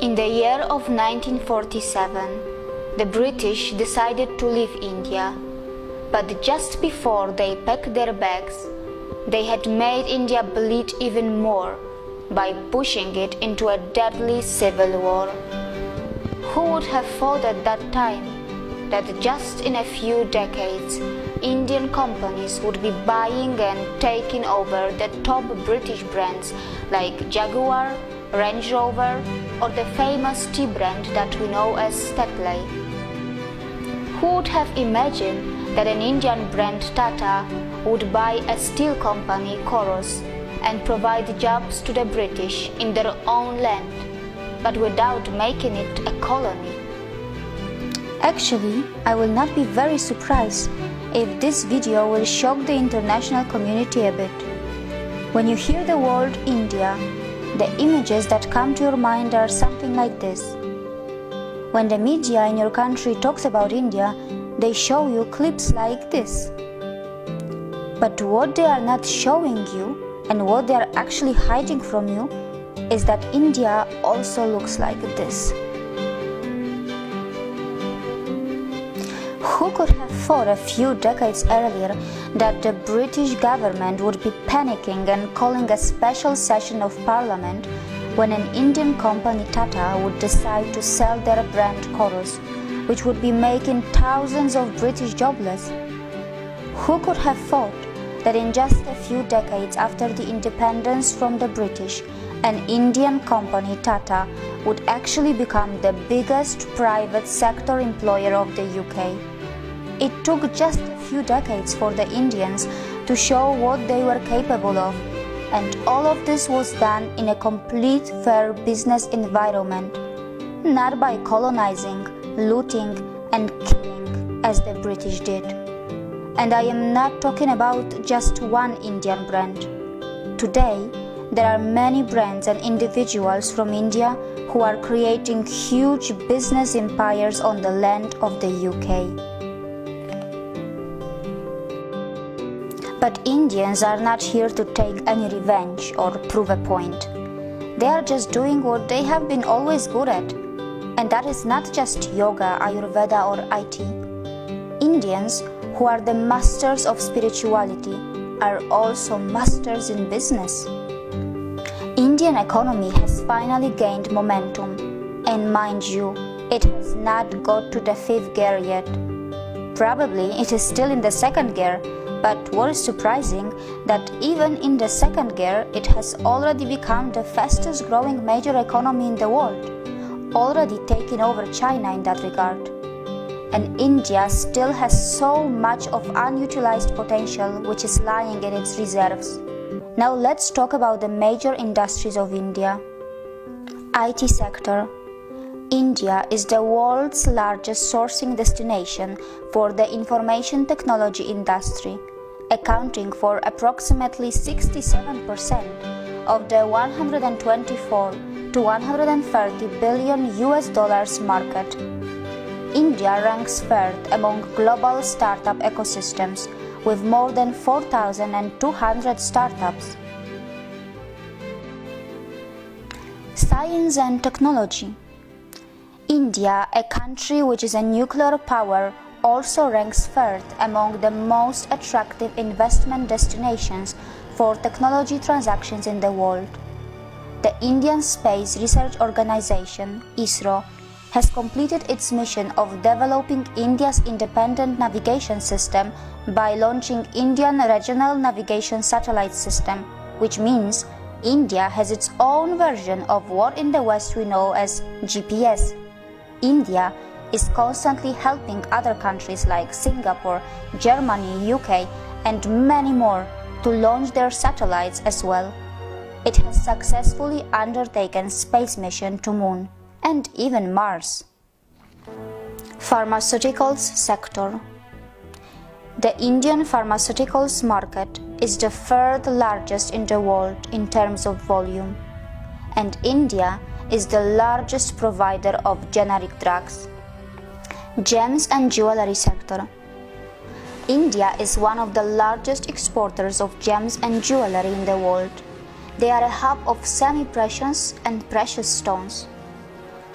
In the year of 1947, the British decided to leave India, but just before they packed their bags, they had made India bleed even more by pushing it into a deadly civil war. Who would have thought at that time that just in a few decades, Indian companies would be buying and taking over the top British brands like Jaguar, Range Rover, or the famous tea brand that we know as Tetley? Who would have imagined that an Indian brand Tata would buy a steel company Corus and provide jobs to the British in their own land, but without making it a colony? Actually, I will not be very surprised if this video will shock the international community a bit. When you hear the word India, the images that come to your mind are something like this. When the media in your country talks about India, they show you clips like this. But what they are not showing you, and what they are actually hiding from you, is that India also looks like this. Who could have thought a few decades earlier that the British government would be panicking and calling a special session of parliament when an Indian company Tata would decide to sell their brand Corus, which would be making thousands of British jobless? Who could have thought that in just a few decades after the independence from the British, an Indian company Tata would actually become the biggest private sector employer of the UK? It took just a few decades for the Indians to show what they were capable of, and all of this was done in a complete fair business environment, not by colonizing, looting, and killing as the British did. And I am not talking about just one Indian brand. Today, there are many brands and individuals from India who are creating huge business empires on the land of the UK. But Indians are not here to take any revenge or prove a point. They are just doing what they have been always good at. And that is not just yoga, Ayurveda, or IT. Indians, who are the masters of spirituality, are also masters in business. Indian economy has finally gained momentum, and mind you, it has not got to the 5th gear yet. Probably it is still in the 2nd gear, but what is surprising that even in the 2nd gear, it has already become the fastest growing major economy in the world, already taking over China in that regard. And India still has so much of unutilized potential which is lying in its reserves. Now let's talk about the major industries of India. IT sector. India is the world's largest sourcing destination for the information technology industry, accounting for approximately 67% of the 124 to 130 billion US dollars market. India ranks 3rd among global startup ecosystems with more than 4,200 startups. Science and technology. India, a country which is a nuclear power, also ranks 3rd among the most attractive investment destinations for technology transactions in the world. The Indian Space Research Organisation, ISRO, has completed its mission of developing India's independent navigation system by launching Indian Regional Navigation Satellite System, which means India has its own version of what in the West we know as GPS. India is constantly helping other countries like Singapore, Germany, UK, and many more to launch their satellites as well. It has successfully undertaken space mission to Moon and even Mars. Pharmaceuticals sector. The Indian pharmaceuticals market is the 3rd largest in the world in terms of volume, and India is the largest provider of generic drugs. Gems and jewelry sector. India is one of the largest exporters of gems and jewelry in the world. They are a hub of semi-precious and precious stones.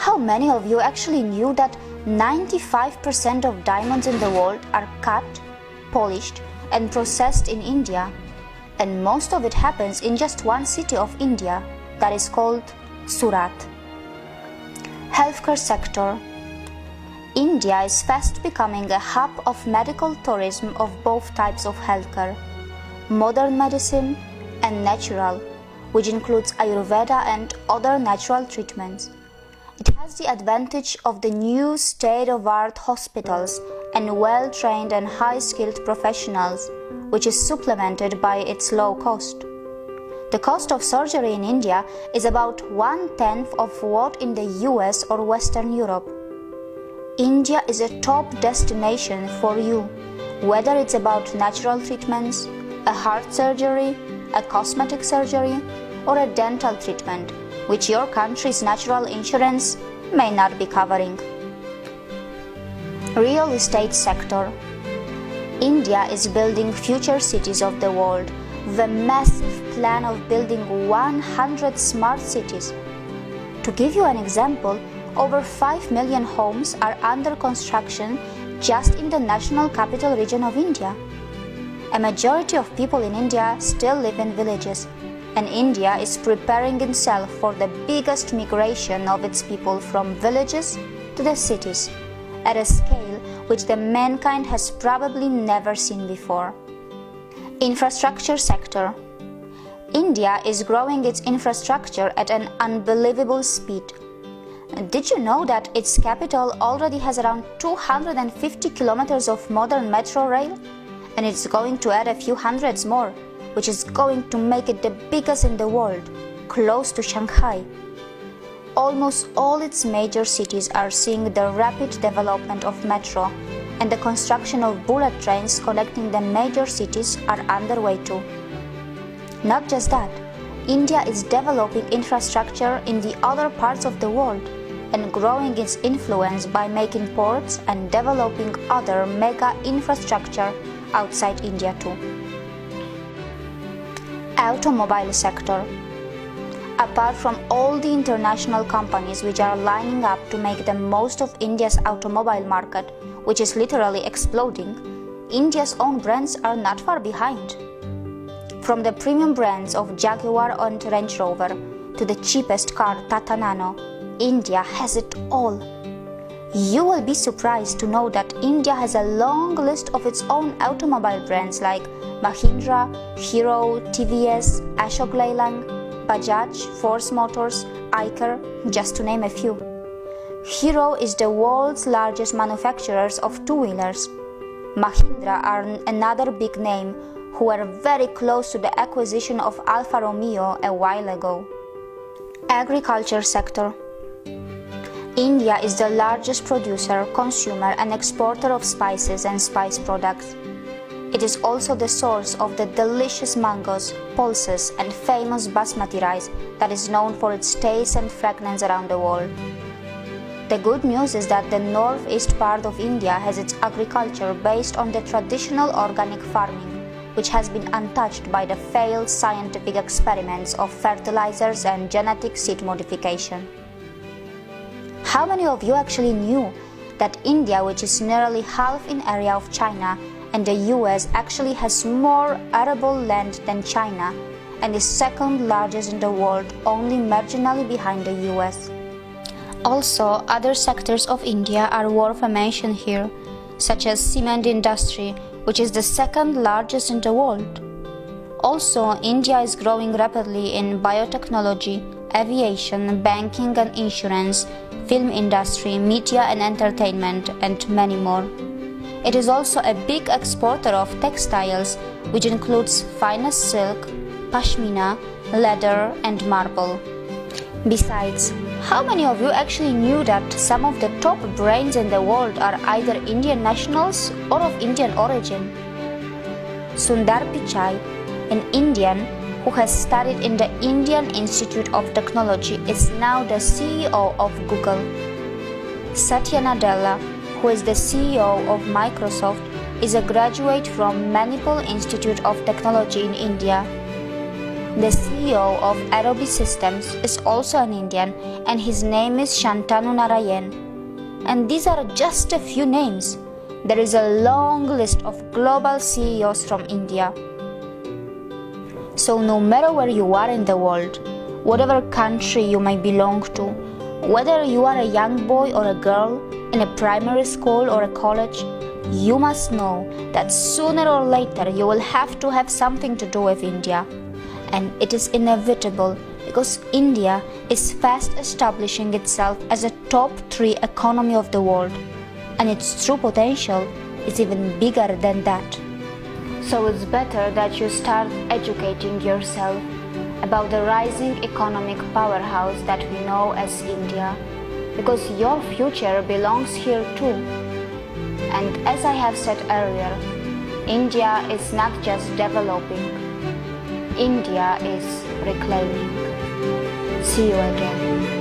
How many of you actually knew that 95% of diamonds in the world are cut, polished, and processed in India? And most of it happens in just one city of India, that is called Surat. Healthcare sector. India is fast becoming a hub of medical tourism of both types of healthcare, modern medicine and natural, which includes Ayurveda and other natural treatments. It has the advantage of the new state-of-the-art hospitals and well-trained and high-skilled professionals, which is supplemented by its low cost. The cost of surgery in India is about 1/10 of what in the US or Western Europe. India is a top destination for you, whether it's about natural treatments, a heart surgery, a cosmetic surgery, or a dental treatment, which your country's natural insurance may not be covering. Real estate sector. India is building future cities of the world with a massive plan of building 100 smart cities. To give you an example, over 5 million homes are under construction just in the national capital region of India. A majority of people in India still live in villages, and India is preparing itself for the biggest migration of its people from villages to the cities, at a scale which the mankind has probably never seen before. Infrastructure sector. India is growing its infrastructure at an unbelievable speed. Did you know that its capital already has around 250 kilometers of modern metro rail? And it's going to add a few hundreds more, which is going to make it the biggest in the world, close to Shanghai. Almost all its major cities are seeing the rapid development of metro, and the construction of bullet trains connecting the major cities are underway too. Not just that, India is developing infrastructure in the other parts of the world and growing its influence by making ports and developing other mega infrastructure outside India too. Automobile sector. Apart from all the international companies which are lining up to make the most of India's automobile market, which is literally exploding, India's own brands are not far behind. From the premium brands of Jaguar and Range Rover to the cheapest car Tata Nano, India has it all. You will be surprised to know that India has a long list of its own automobile brands like Mahindra, Hero, TVS, Ashok Leyland, Bajaj, Force Motors, Eicher, just to name a few. Hero is the world's largest manufacturers of two-wheelers. Mahindra are another big name who were very close to the acquisition of Alfa Romeo a while ago. Agriculture sector. India is the largest producer, consumer and exporter of spices and spice products. It is also the source of the delicious mangoes, pulses and famous basmati rice that is known for its taste and fragrance around the world. The good news is that the northeast part of India has its agriculture based on the traditional organic farming, which has been untouched by the failed scientific experiments of fertilizers and genetic seed modification. How many of you actually knew that India, which is nearly half in area of China, and the US actually has more arable land than China and is second largest in the world, only marginally behind the US? Also, other sectors of India are worth a mention here, such as cement industry, which is the second largest in the world. Also, India is growing rapidly in biotechnology, aviation, banking and insurance, film industry, media and entertainment, and many more. It is also a big exporter of textiles, which includes finest silk, pashmina, leather, and marble. Besides, how many of you actually knew that some of the top brains in the world are either Indian nationals or of Indian origin? Sundar Pichai, an Indian who has studied in the Indian Institute of Technology, is now the CEO of Google. Satya Nadella, who is the CEO of Microsoft, is a graduate from Manipal Institute of Technology in India. The CEO of Adobe Systems is also an Indian, and his name is Shantanu Narayan. And these are just a few names. There is a long list of global CEOs from India. So no matter where you are in the world, whatever country you may belong to, whether you are a young boy or a girl in a primary school or a college, you must know that sooner or later you will have to have something to do with India. And it is inevitable because India is fast establishing itself as a top 3 economy of the world, and its true potential is even bigger than that. So it's better that you start educating yourself about the rising economic powerhouse that we know as India, because your future belongs here too. And as I have said earlier, India is not just developing, India is reclaiming. See you again.